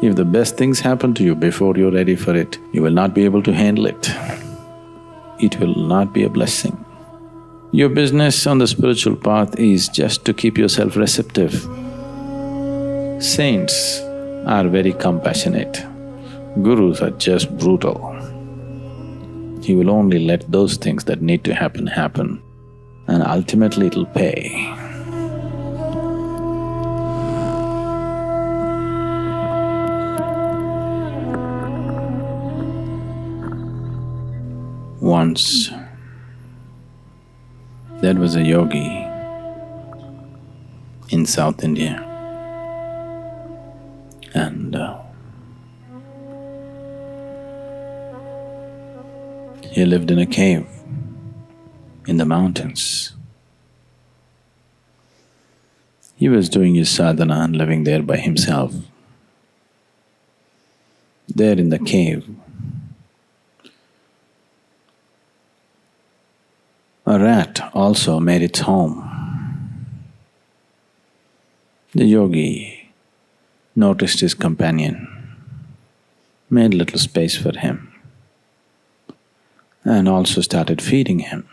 If the best things happen to you before you're ready for it, you will not be able to handle it. It will not be a blessing. Your business on the spiritual path is just to keep yourself receptive. Saints are very compassionate. Gurus are just brutal. He will only let those things that need to happen, happen, and ultimately it'll pay. Once, there was a yogi in South India, and he lived in a cave in the mountains. He was doing his sadhana and living there by himself. There in the cave, a rat also made its home. The yogi noticed his companion, made little space for him, and also started feeding him.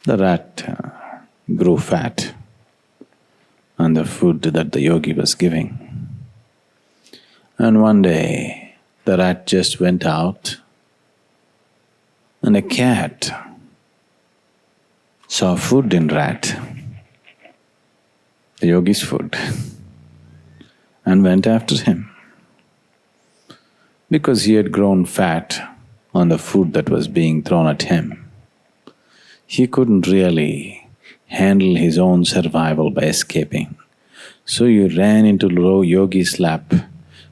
The rat grew fat on the food that the yogi was giving. And one day, the rat just went out, and a cat saw food in rat, the yogi's food, and went after him. Because he had grown fat on the food that was being thrown at him, he couldn't really handle his own survival by escaping. So he ran into Yogi's lap,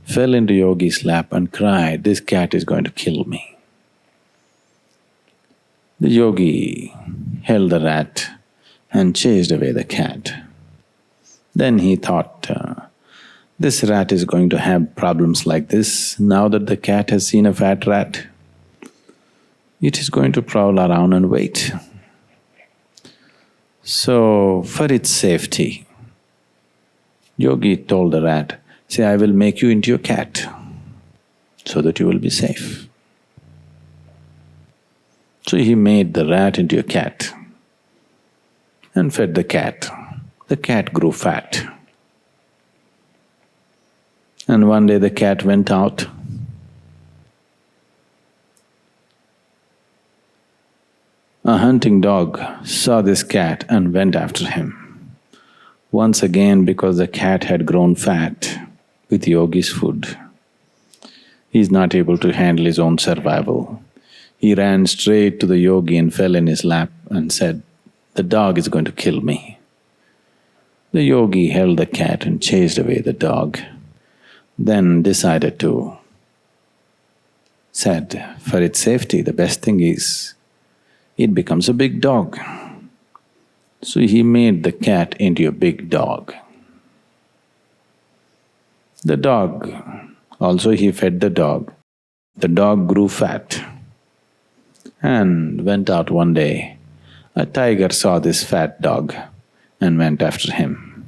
fell into Yogi's lap and cried, "This cat is going to kill me." The yogi held the rat and chased away the cat. Then he thought, this rat is going to have problems like this. Now that the cat has seen a fat rat, it is going to prowl around and wait. So, for its safety, yogi told the rat, "Say, I will make you into a cat so that you will be safe." So he made the rat into a cat and fed the cat. The cat grew fat. And one day the cat went out. A hunting dog saw this cat and went after him. Once again, because the cat had grown fat with yogi's food, he is not able to handle his own survival. He ran straight to the yogi and fell in his lap and said, "The dog is going to kill me." The yogi held the cat and chased away the dog, then decided to, said, for its safety, the best thing is, it becomes a big dog. So he made the cat into a big dog. The dog, also he fed the dog. The dog grew fat and went out one day. A tiger saw this fat dog and went after him.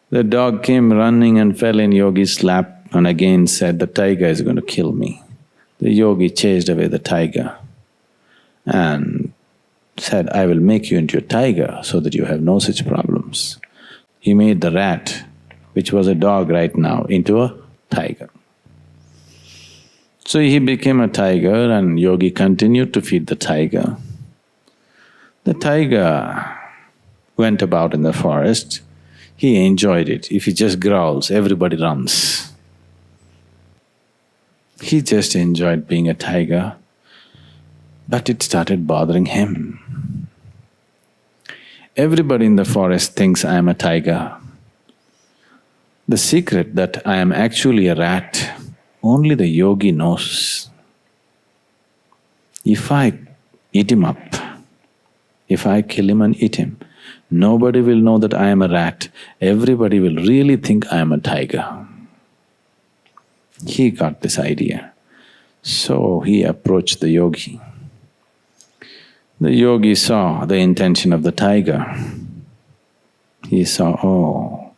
The dog came running and fell in yogi's lap and again said, "The tiger is going to kill me." The yogi chased away the tiger and said, "I will make you into a tiger so that you have no such problems." He made the rat, which was a dog right now, into a tiger. So he became a tiger and yogi continued to feed the tiger. The tiger went about in the forest. He enjoyed it. If he just growls, everybody runs. He just enjoyed being a tiger, but it started bothering him. Everybody in the forest thinks I am a tiger. The secret that I am actually a rat, only the yogi knows. If I eat him up, if I kill him and eat him, nobody will know that I am a rat. Everybody will really think I am a tiger. He got this idea. So he approached the yogi. The yogi saw the intention of the tiger. He saw, oh,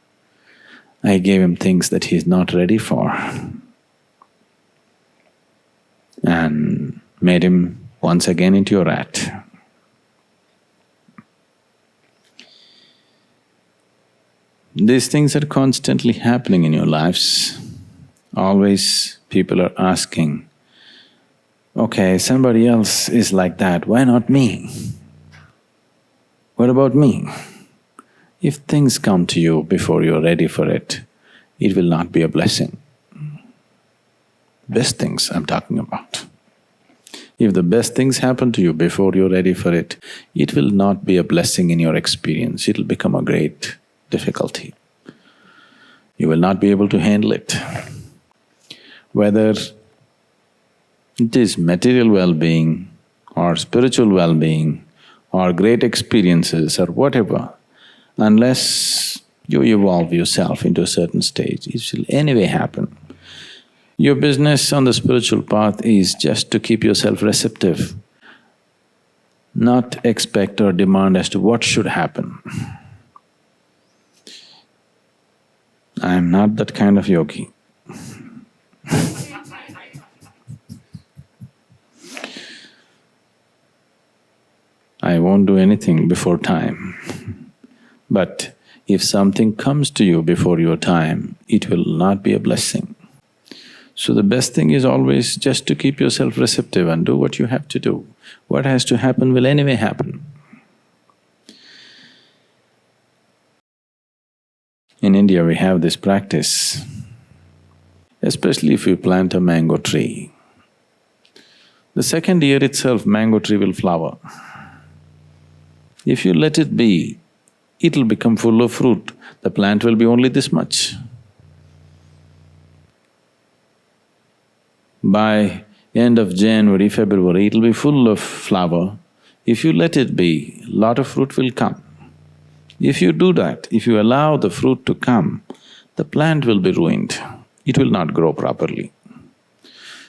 I gave him things that he's not ready for, and made him once again into a rat. These things are constantly happening in your lives. Always people are asking, okay, somebody else is like that, why not me? What about me? If things come to you before you're ready for it, it will not be a blessing. Best things I'm talking about. If the best things happen to you before you're ready for it, it will not be a blessing in your experience, it'll become a great difficulty. You will not be able to handle it. Whether it is material well-being or spiritual well-being or great experiences or whatever, unless you evolve yourself into a certain stage, it will anyway happen. Your business on the spiritual path is just to keep yourself receptive, not expect or demand as to what should happen. I am not that kind of yogi. I won't do anything before time. But if something comes to you before your time, it will not be a blessing. So the best thing is always just to keep yourself receptive and do what you have to do. What has to happen will anyway happen. In India, we have this practice, especially if you plant a mango tree. The second year itself, mango tree will flower. If you let it be, it'll become full of fruit. The plant will be only this much. By end of January, February, it'll be full of flower. If you let it be, lot of fruit will come. If you do that, if you allow the fruit to come, the plant will be ruined, it will not grow properly.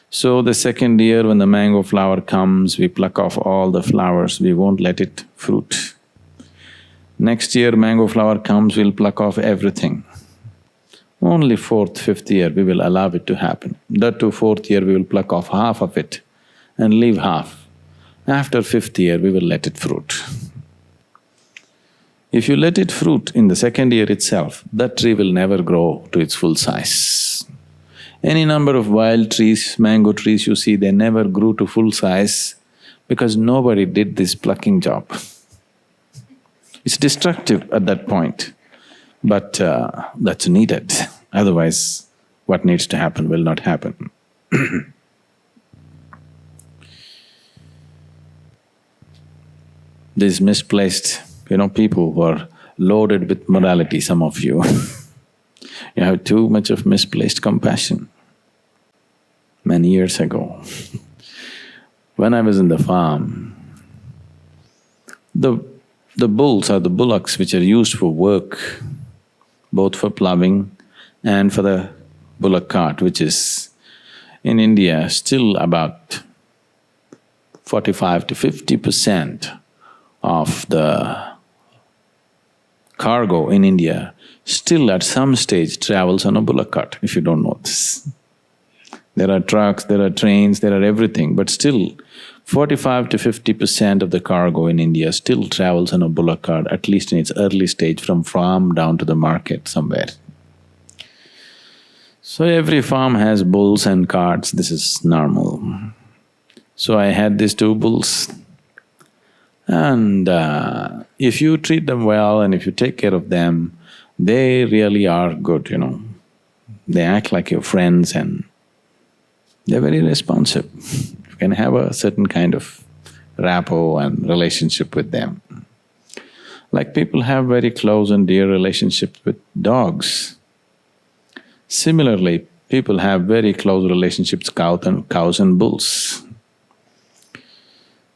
So the second year when the mango flower comes, we pluck off all the flowers, we won't let it fruit. Next year mango flower comes, we'll pluck off everything. Only fourth, fifth year we will allow it to happen. That too, fourth year we will pluck off half of it and leave half. After fifth year we will let it fruit. If you let it fruit in the second year itself, that tree will never grow to its full size. Any number of wild trees, mango trees you see, they never grew to full size because nobody did this plucking job. It's destructive at that point, but that's needed. Otherwise, what needs to happen will not happen. These misplaced, people who are loaded with morality, some of you, you have too much of misplaced compassion. Many years ago, when I was in the farm, the bulls or the bullocks which are used for work, both for ploughing and for the bullock cart, which is in India still about 45 to 50% of the cargo in India still at some stage travels on a bullock cart, if you don't know this. There are trucks, there are trains, there are everything, but still 45 to 50% of the cargo in India still travels on a bullock cart, at least in its early stage, from farm down to the market somewhere. So every farm has bulls and carts, this is normal. So I had these two bulls, and if you treat them well and if you take care of them, they really are good, They act like your friends and they're very responsive. You can have a certain kind of rapport and relationship with them. Like people have very close and dear relationships with dogs. Similarly, people have very close relationships with cows and bulls.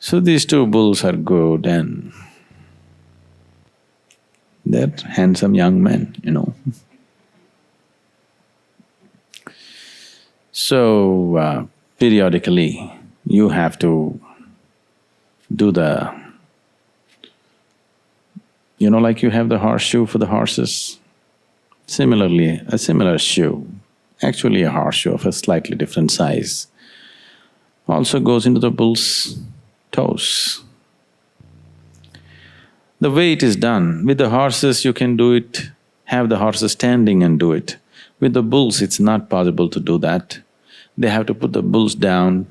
So these two bulls are good and they're handsome young men, So, periodically, you have to do the You know, like you have the horseshoe for the horses? Similarly, a similar shoe, actually a horseshoe of a slightly different size, also goes into the bull's toes. The way it is done, with the horses you can do it, have the horses standing and do it. With the bulls it's not possible to do that. They have to put the bulls down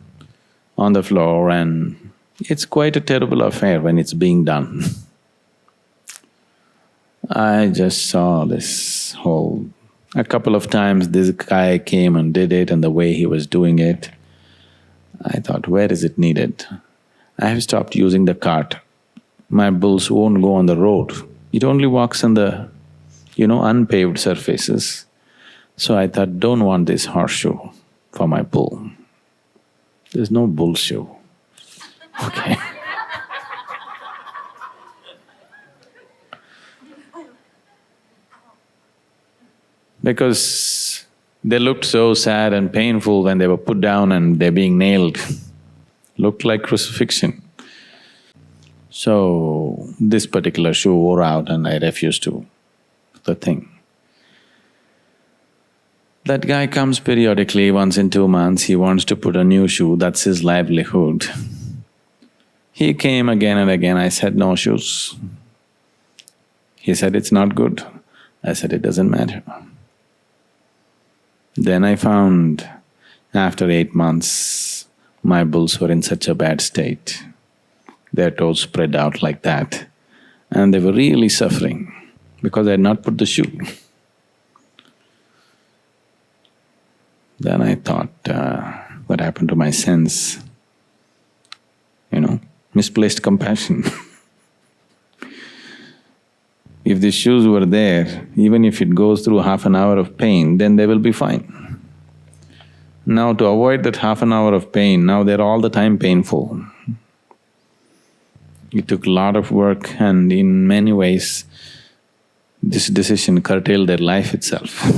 on the floor and it's quite a terrible affair when it's being done. I just saw this whole… A couple of times this guy came and did it, and the way he was doing it, I thought, where is it needed? I have stopped using the cart. My bulls won't go on the road. It only walks on the, unpaved surfaces. So I thought, don't want this horseshoe for my bull. There's no bull shoe, okay? Because they looked so sad and painful when they were put down and they're being nailed. Looked like crucifixion. So, this particular shoe wore out and I refused to the thing. That guy comes periodically, once in 2 months, he wants to put a new shoe, that's his livelihood. He came again and again, I said, no shoes. He said, it's not good. I said, it doesn't matter. Then I found, after 8 months, my bulls were in such a bad state. Their toes spread out like that, and they were really suffering because I had not put the shoe. Then I thought, what happened to my sense? Misplaced compassion. If the shoes were there, even if it goes through half an hour of pain, then they will be fine. Now to avoid that half an hour of pain, now they're all the time painful. It took a lot of work and in many ways, this decision curtailed their life itself.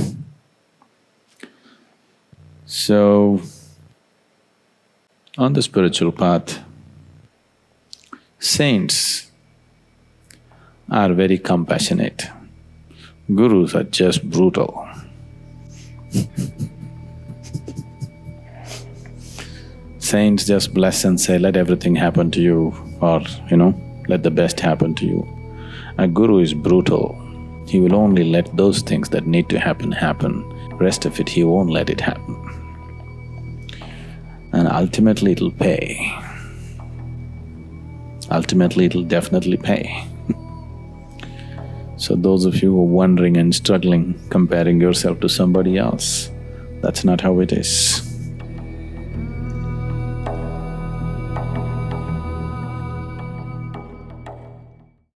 So, on the spiritual path, saints are very compassionate. Gurus are just brutal. Saints just bless and say, let everything happen to you, or let the best happen to you. A guru is brutal. He will only let those things that need to happen, happen. Rest of it, he won't let it happen. And ultimately it'll pay. Ultimately it'll definitely pay. So those of you who are wondering and struggling, comparing yourself to somebody else, that's not how it is.